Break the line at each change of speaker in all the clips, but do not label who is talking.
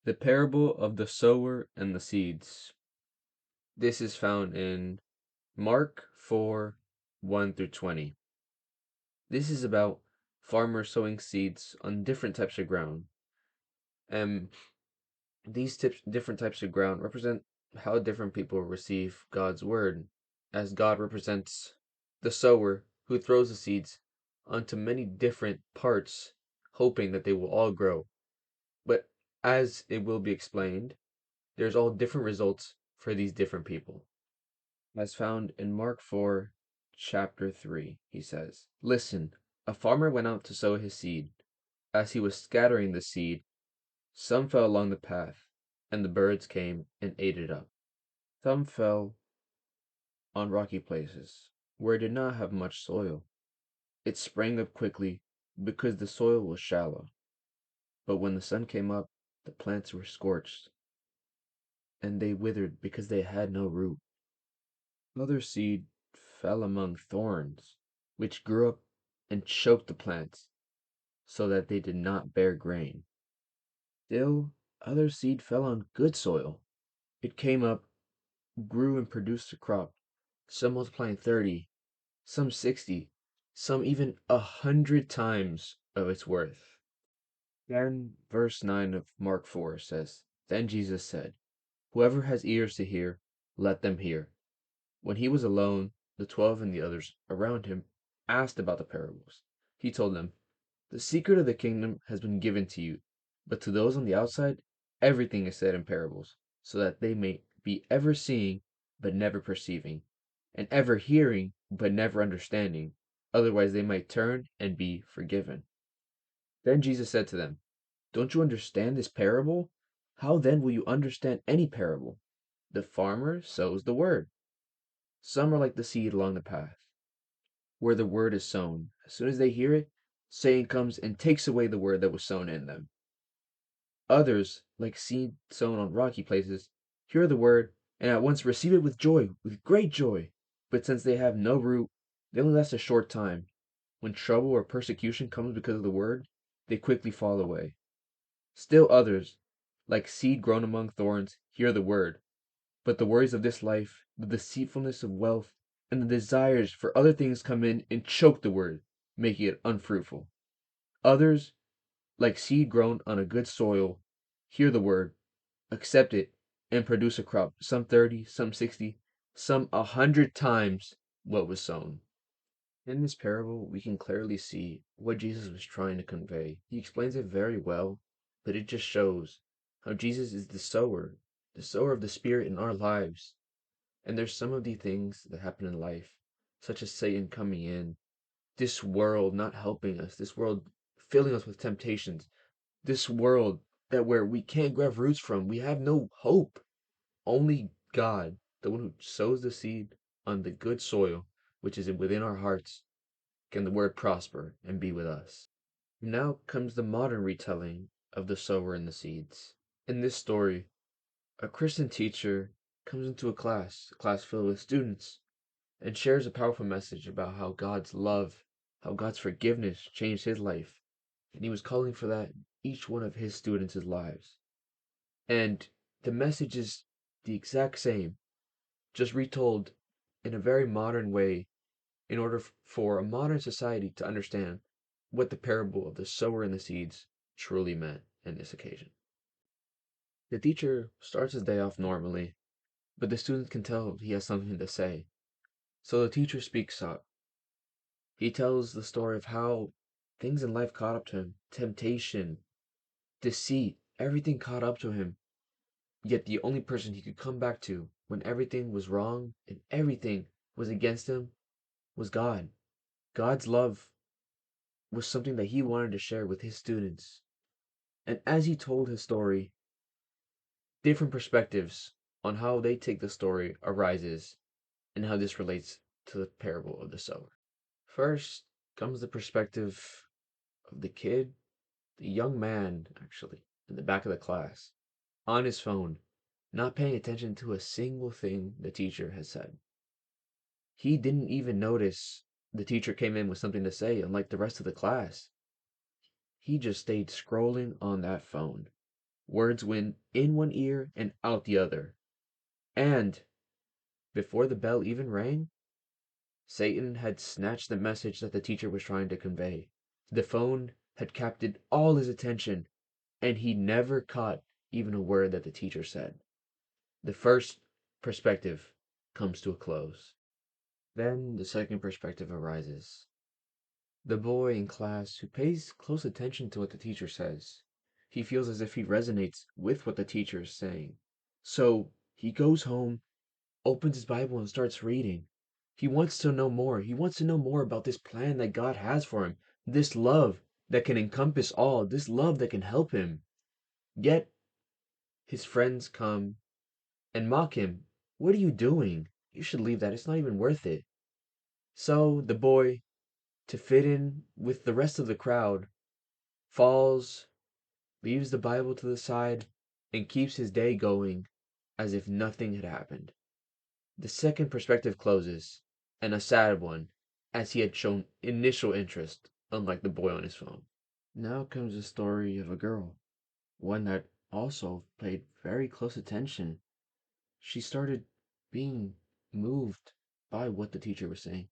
The parable of the sower and the seeds. This is found in Mark 4 1 through 20. This is about farmers sowing seeds on different types of ground. And these different types of ground represent how different people receive God's word, as God represents the sower who throws the seeds onto many different parts, hoping that they will all grow. But as it will be explained, there's all different results for these different people. As found in Mark 4, chapter 3, he says, "Listen, a farmer went out to sow his seed. As he was scattering the seed, some fell along the path, and the birds came and ate it up. Some fell on rocky places, where it did not have much soil. It sprang up quickly because the soil was shallow. But when the sun came up, the plants were scorched, and they withered because they had no root. Other seed fell among thorns, which grew up and choked the plants, so that they did not bear grain. Still, other seed fell on good soil. It came up, grew, and produced a crop, some multiplying 30, some 60, some even 100 times of its worth." Then verse 9 of Mark 4 says, "Then Jesus said, 'Whoever has ears to hear, let them hear.' When he was alone, the 12 and the others around him asked about the parables. He told them, 'The secret of the kingdom has been given to you, but to those on the outside, everything is said in parables, so that they may be ever seeing, but never perceiving, and ever hearing, but never understanding. Otherwise they might turn and be forgiven.' Then Jesus said to them, 'Don't you understand this parable? How then will you understand any parable? The farmer sows the word. Some are like the seed along the path, where the word is sown. As soon as they hear it, Satan comes and takes away the word that was sown in them. Others, like seed sown on rocky places, hear the word and at once receive it with joy, with great joy. But since they have no root, they only last a short time. When trouble or persecution comes because of the word, they quickly fall away. Still others, like seed grown among thorns, hear the word. But the worries of this life, the deceitfulness of wealth, and the desires for other things come in and choke the word, making it unfruitful. Others, like seed grown on a good soil, hear the word, accept it, and produce a crop, some 30, some 60, some 100 times what was sown." In this parable, we can clearly see what Jesus was trying to convey. He explains it very well, but it just shows how Jesus is the sower of the Spirit in our lives. And there's some of the things that happen in life, such as Satan coming in, this world not helping us, this world filling us with temptations, this world that where we can't grab roots from, we have no hope. Only God, the one who sows the seed on the good soil, which is within our hearts, can the word prosper and be with us. Now comes the modern retelling of the sower and the seeds. In this story, a Christian teacher comes into a class filled with students, and shares a powerful message about how God's love, how God's forgiveness changed his life. And he was calling for that in each one of his students' lives. And the message is the exact same, just retold in a very modern way in order for a modern society to understand what the parable of the sower and the seeds truly meant in this occasion. The teacher starts his day off normally, but the students can tell he has something to say. So the teacher speaks up. He tells the story of how things in life caught up to him, temptation, deceit, everything caught up to him. Yet the only person he could come back to when everything was wrong and everything was against him was God. God's love was something that he wanted to share with his students. And as he told his story, different perspectives on how they take the story arises and how this relates to the parable of the sower. First comes the perspective of the kid, the young man, actually, in the back of the class, on his phone, not paying attention to a single thing the teacher has said. He didn't even notice the teacher came in with something to say, unlike the rest of the class. He just stayed scrolling on that phone. Words went in one ear and out the other. And before the bell even rang, Satan had snatched the message that the teacher was trying to convey. The phone had captured all his attention, and he never caught even a word that the teacher said. The first perspective comes to a close. Then the second perspective arises. The boy in class who pays close attention to what the teacher says. He feels as if he resonates with what the teacher is saying. So he goes home, opens his Bible, and starts reading. He wants to know more. He wants to know more about this plan that God has for him, this love that can encompass all, this love that can help him. Yet his friends come and mock him. What are you doing? You should leave that. It's not even worth it. So the boy, to fit in with the rest of the crowd, falls, leaves the Bible to the side, and keeps his day going as if nothing had happened. The second perspective closes, and a sad one, as he had shown initial interest, unlike the boy on his phone. Now comes the story of a girl, one that also paid very close attention. She started being moved by what the teacher was saying.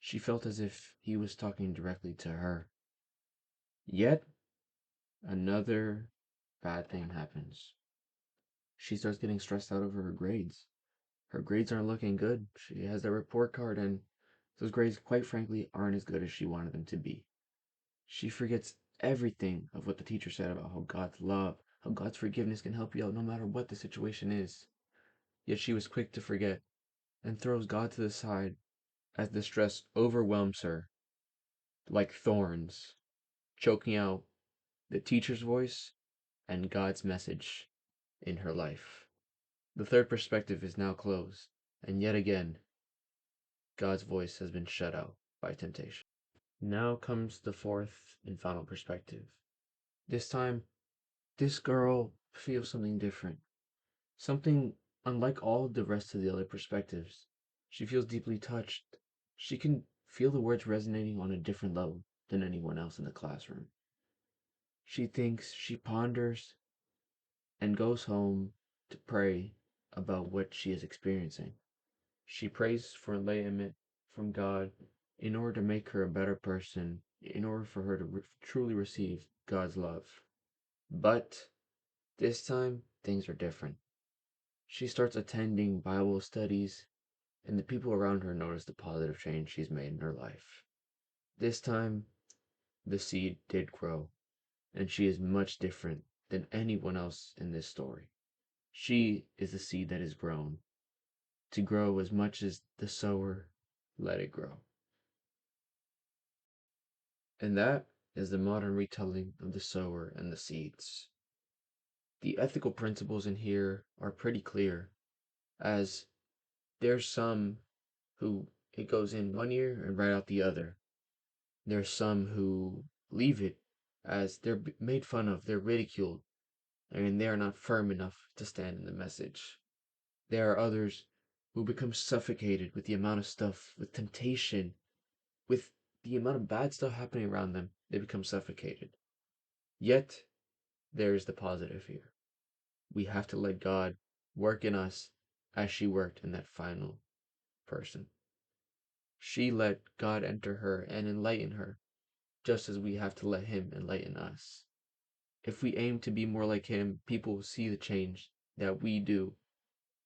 She felt as if he was talking directly to her. Yet, another bad thing happens. She starts getting stressed out over her grades. Her grades aren't looking good. She has that report card, and those grades, quite frankly, aren't as good as she wanted them to be. She forgets everything of what the teacher said about how God's love, how God's forgiveness can help you out no matter what the situation is. Yet she was quick to forget and throws God to the side as the stress overwhelms her like thorns, choking out the teacher's voice and God's message in her life. The third perspective is now closed, and yet again, God's voice has been shut out by temptation. Now comes the fourth and final perspective. This time, this girl feels something different, something unlike all the rest of the other perspectives. She feels deeply touched. She can feel the words resonating on a different level than anyone else in the classroom. She thinks, she ponders, and goes home to pray about what she is experiencing. She prays for enlightenment from God in order to make her a better person, in order for her to truly receive God's love. But this time, things are different. She starts attending Bible studies, and the people around her notice the positive change she's made in her life. This time, the seed did grow, and she is much different than anyone else in this story. She is the seed that is grown, to grow as much as the sower let it grow. And that is the modern retelling of the sower and the seeds. The ethical principles in here are pretty clear, as there's some who it goes in one ear and right out the other. There's some who leave it as they're made fun of, they're ridiculed, and they are not firm enough to stand in the message. There are others who become suffocated with the amount of stuff, with temptation, with the amount of bad stuff happening around them, they become suffocated. Yet, there is the positive here. We have to let God work in us as she worked in that final person. She let God enter her and enlighten her, just as we have to let Him enlighten us. If we aim to be more like Him, people will see the change that we do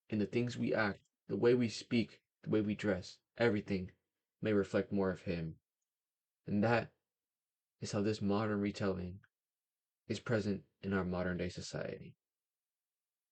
in the things we act, the way we speak, the way we dress, everything may reflect more of Him. And that is how this modern retelling is present in our modern day society.